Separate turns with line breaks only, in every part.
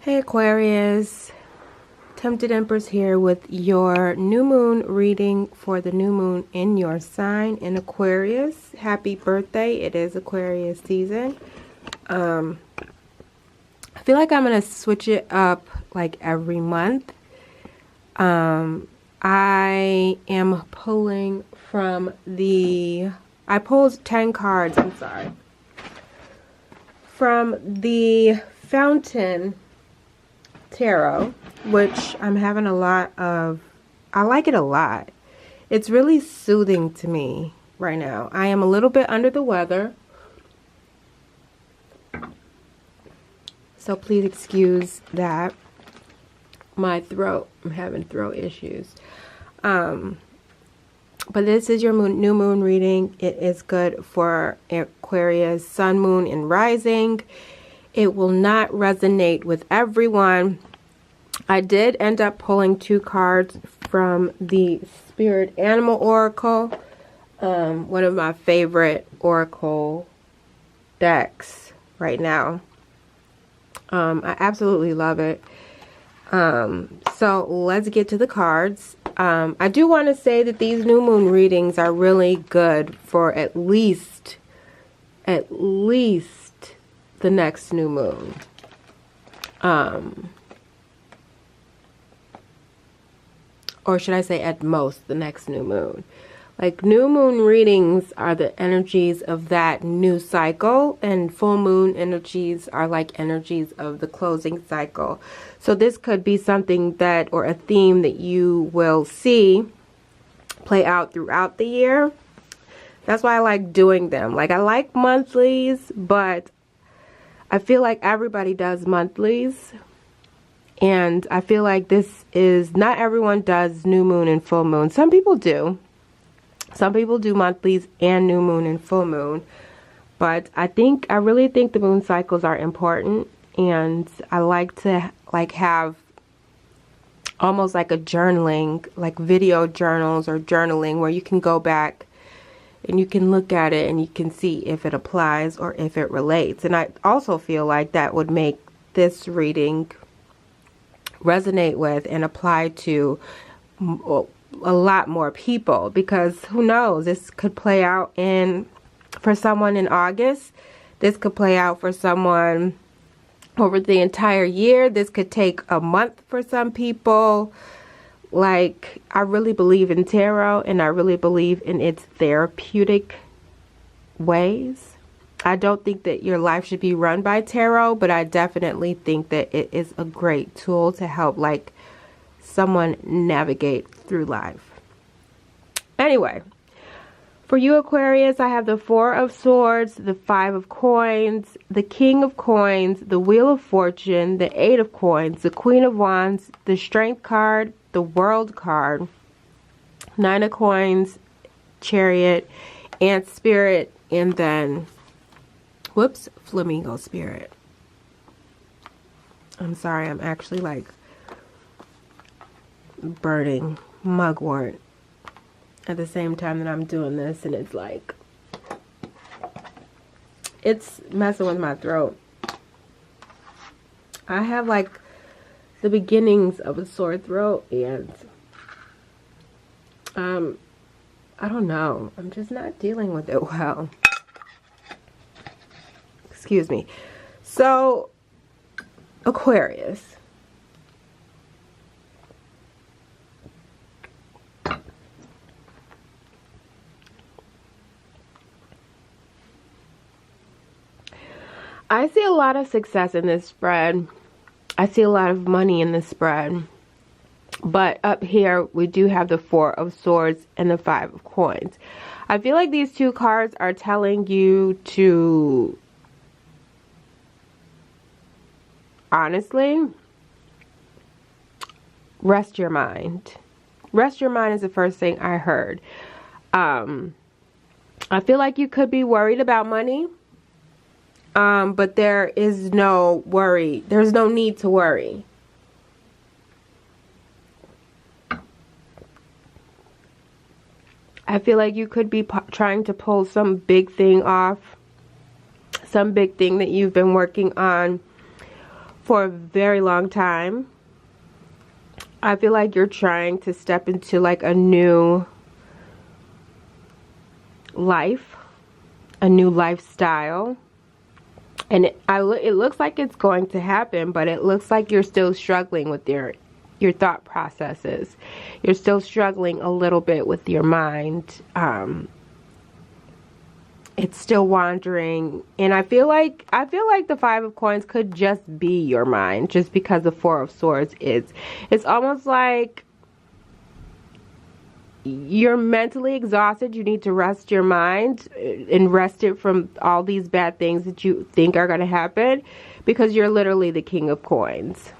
Hey Aquarius, Tempted Empress here with your new moon reading for the new moon in your sign in Aquarius. Happy birthday. It is Aquarius season. I feel like I'm going to switch it up like every month. I am pulling from I pulled 10 cards, from the Fountain Tarot, which I'm having a lot of. I like it a lot. It's really soothing to me right now. I am a little bit under the weather, so please excuse that. My throat, I'm having throat issues. But this is your new moon reading. It is good for Aquarius, sun, moon, and rising. It will not resonate with everyone. I did end up pulling 2 cards from the Spirit Animal Oracle, one of my favorite oracle decks right now. I absolutely love it. So let's get to the cards. I do want to say that these new moon readings are really good for at least the next new moon. Or should I say at most the next new moon. Like, new moon readings are the energies of that new cycle, and full moon energies are like energies of the closing cycle. So this could be something that, or a theme that you will see play out throughout the year. That's why I like doing them. Like, I like monthlies, but I feel like everybody does monthlies. And I feel like not everyone does new moon and full moon. Some people do. Some people do monthlies and new moon and full moon. But I really think the moon cycles are important. And I like to have almost like a journaling, like video journals or journaling, where you can go back and you can look at it and you can see if it applies or if it relates. And I also feel like that would make this reading resonate with and apply to a lot more people, because who knows, this could play out for someone in August. This could play out for someone over the entire year. This could take a month for some people. Like, I really believe in tarot, and I really believe in its therapeutic ways. I don't think that your life should be run by tarot, but I definitely think that it is a great tool to help like someone navigate through life. Anyway, for you Aquarius, I have the 4 of Swords, the 5 of Coins, the King of Coins, the Wheel of Fortune, the 8 of Coins, the Queen of Wands, the Strength card, the World card, 9 of Coins, Chariot, and Spirit, and then Flamingo Spirit. I'm sorry, I'm actually like burning mugwort at the same time that I'm doing this, and it's like, it's messing with my throat. I have like the beginnings of a sore throat, and I don't know, I'm just not dealing with it well. Excuse me. So, Aquarius. I see a lot of success in this spread. I see a lot of money in this spread. But up here, we do have the 4 of Swords and the 5 of Coins. I feel like these 2 cards are telling you to, honestly, rest your mind. Rest your mind is the first thing I heard. I feel like you could be worried about money. But there is no worry. There's no need to worry. I feel like you could be trying to pull some big thing off. Some big thing that you've been working on for a very long time. I feel like you're trying to step into like a new life, a new lifestyle. And it looks like it's going to happen, but it looks like you're still struggling with your thought processes. You're still struggling a little bit with your mind. It's still wandering, and I feel like the Five of Coins could just be your mind, just because the Four of Swords is. It's almost like you're mentally exhausted. You need to rest your mind and rest it from all these bad things that you think are going to happen, because you're literally the King of Coins.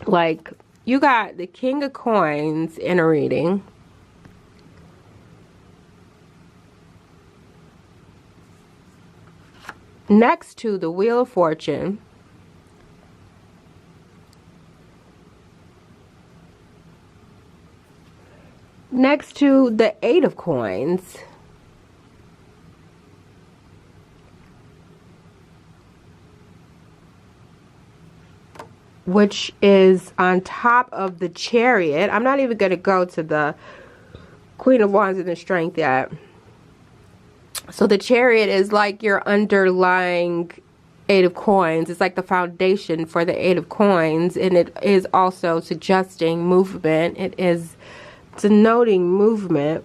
Like, you got the King of Coins in a reading. Next to the Wheel of Fortune. Next to the Eight of Coins. Which is on top of the Chariot. I'm not even going to go to the Queen of Wands and the Strength yet. So the Chariot is like your underlying Eight of Coins. It's like the foundation for the Eight of Coins. And it is also suggesting movement. It is denoting movement.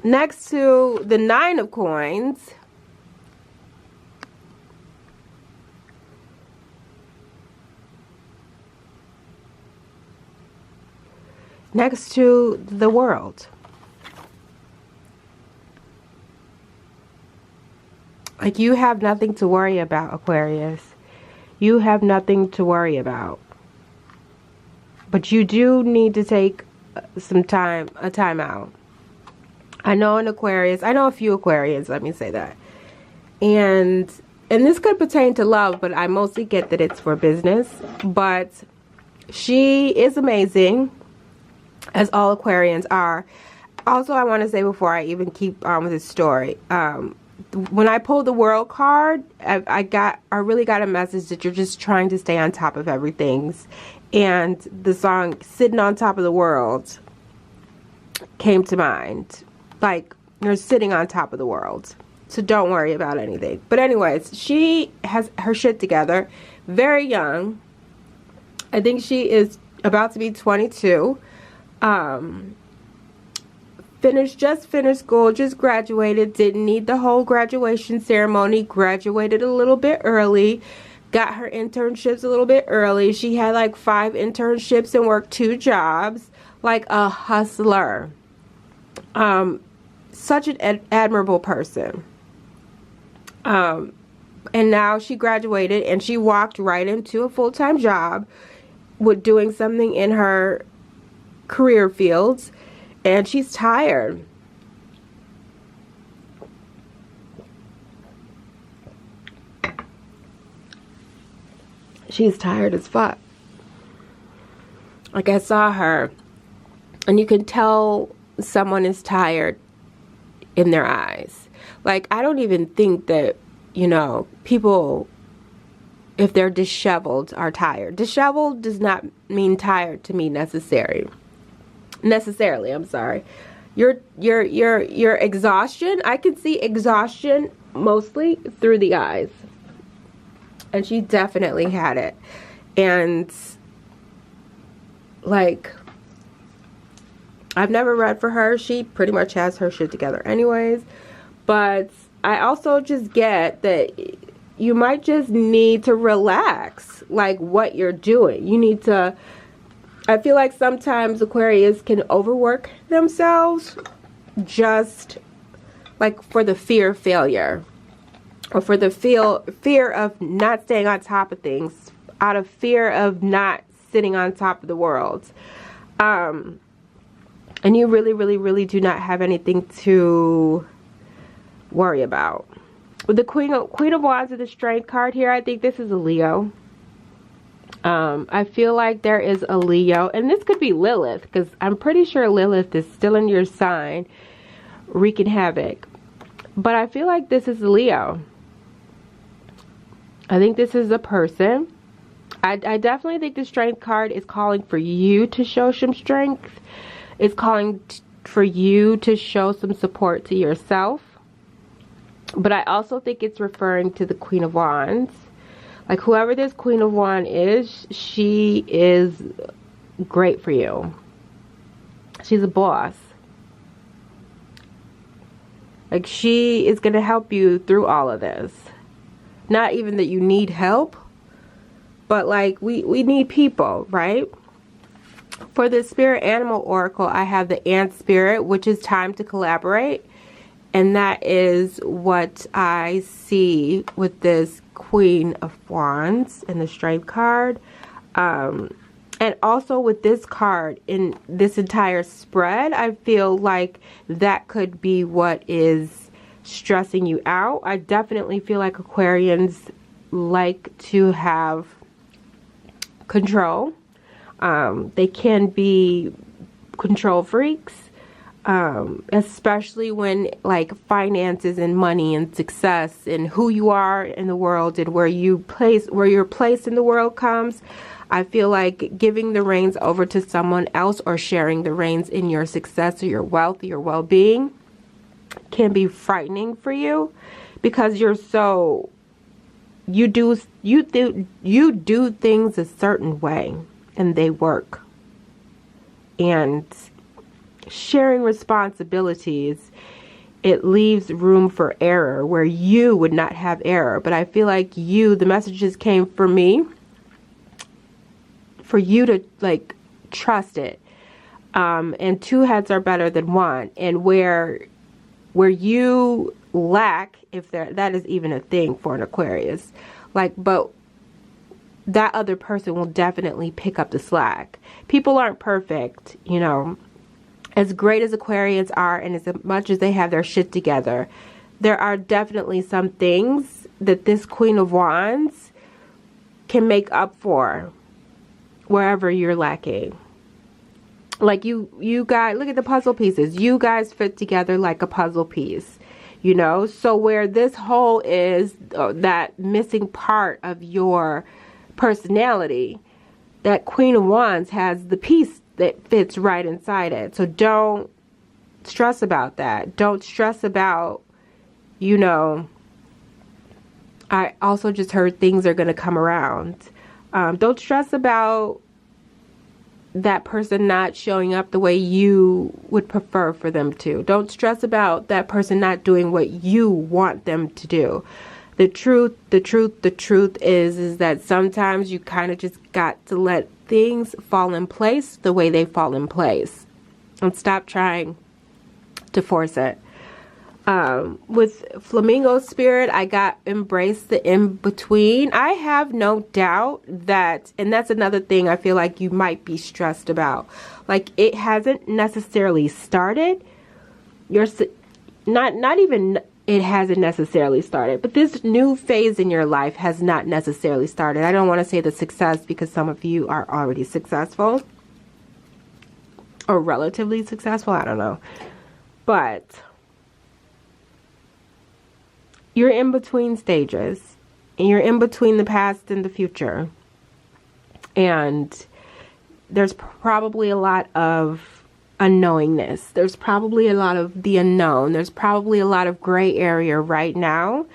Next to the Nine of Coins. Next to the World. Like, you have nothing to worry about, Aquarius. You have nothing to worry about. But you do need to take a time out. I know an Aquarius, I know a few Aquarians, let me say that. And this could pertain to love, but I mostly get that it's for business. But she is amazing, as all Aquarians are. Also, I want to say before I even keep on with this story, when I pulled the World card, I really got a message that you're just trying to stay on top of everything. And the song Sitting on Top of the World came to mind. Like, you're sitting on top of the world. So don't worry about anything. But anyways, she has her shit together. Very young. I think she is about to be 22. Just finished school, just graduated, didn't need the whole graduation ceremony, graduated a little bit early, got her internships a little bit early. She had like 5 internships and worked 2 jobs, like a hustler. Such an admirable person. And now she graduated and she walked right into a full-time job with doing something in her career fields. And she's tired. She's tired as fuck. Like, I saw her, and you can tell someone is tired in their eyes. Like, I don't even think that, you know, people, if they're disheveled, are tired. Disheveled does not mean tired to me necessarily, I'm sorry. Your exhaustion, I can see exhaustion mostly through the eyes. And she definitely had it. And like, I've never read for her. She pretty much has her shit together anyways. But I also just get that you might just need to relax, like, what you're doing. You need to, I feel like sometimes Aquarius can overwork themselves just like for the fear of failure, or for the fear of not staying on top of things, out of fear of not sitting on top of the world. And you really do not have anything to worry about. With the Queen of Wands with the Strength card here, I think this is a Leo. I feel like there is a Leo, and this could be Lilith, because I'm pretty sure Lilith is still in your sign, wreaking havoc. But I feel like this is a Leo. I think this is a person. I definitely think the strength card is calling for you to show some strength. It's calling for you to show some support to yourself. But I also think it's referring to the Queen of Wands. Like, whoever this Queen of Wands is, she is great for you. She's a boss. Like, she is going to help you through all of this. Not even that you need help, but like, we need people, right? For the Spirit Animal Oracle, I have the Ant Spirit, which is time to collaborate. And that is what I see with this Queen of Wands in the Strength card. And also with this card in this entire spread, I feel like that could be what is stressing you out. I definitely feel like Aquarians like to have control. They can be control freaks. Especially when like finances and money and success and who you are in the world and where your place in the world comes. I feel like giving the reins over to someone else or sharing the reins in your success or your wealth or your well-being can be frightening for you, because you do things a certain way and they work. And sharing responsibilities, it leaves room for error where you would not have error. But I feel like the messages came for me, for you to like trust it. And two heads are better than one. And where you lack, if that is even a thing for an Aquarius, like, but that other person will definitely pick up the slack. People aren't perfect, you know. As great as Aquarians are, and as much as they have their shit together, there are definitely some things that this Queen of Wands can make up for wherever you're lacking. Like you guys, look at the puzzle pieces. You guys fit together like a puzzle piece, you know? So where this hole is, that missing part of your personality, that Queen of Wands has the piece that fits right inside it. So don't stress about that. Don't stress about, you know, I also just heard things are going to come around. Don't stress about that person not showing up the way you would prefer for them to. Don't stress about that person not doing what you want them to do. The truth is that sometimes you kind of just got to let things fall in place the way they fall in place, and stop trying to force it. With Flamingo Spirit, I got embrace the in-between. I have no doubt that, and that's another thing I feel like you might be stressed about. Like, it hasn't necessarily started. Not even it hasn't necessarily started, but this new phase in your life has not necessarily started. I don't want to say the success, because some of you are already successful or relatively successful. I don't know. But you're in between stages, and you're in between the past and the future. And there's probably a lot of unknowingness. There's probably a lot of the unknown. There's probably a lot of gray area right now.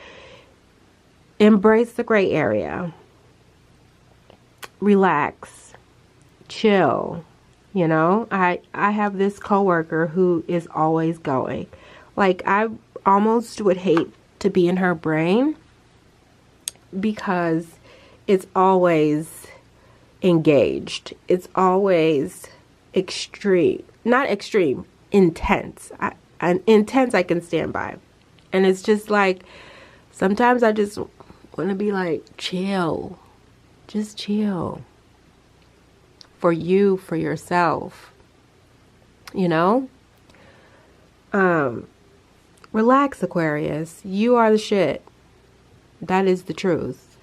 Embrace the gray area. Relax. Chill. You know, I have this coworker who is always going. Like, I almost would hate to be in her brain, because it's always engaged. It's always extreme. Not extreme, intense. Intense I can stand by. And it's just like, sometimes I just want to be like, chill. Just chill. For you, for yourself. You know? Relax, Aquarius. You are the shit. That is the truth.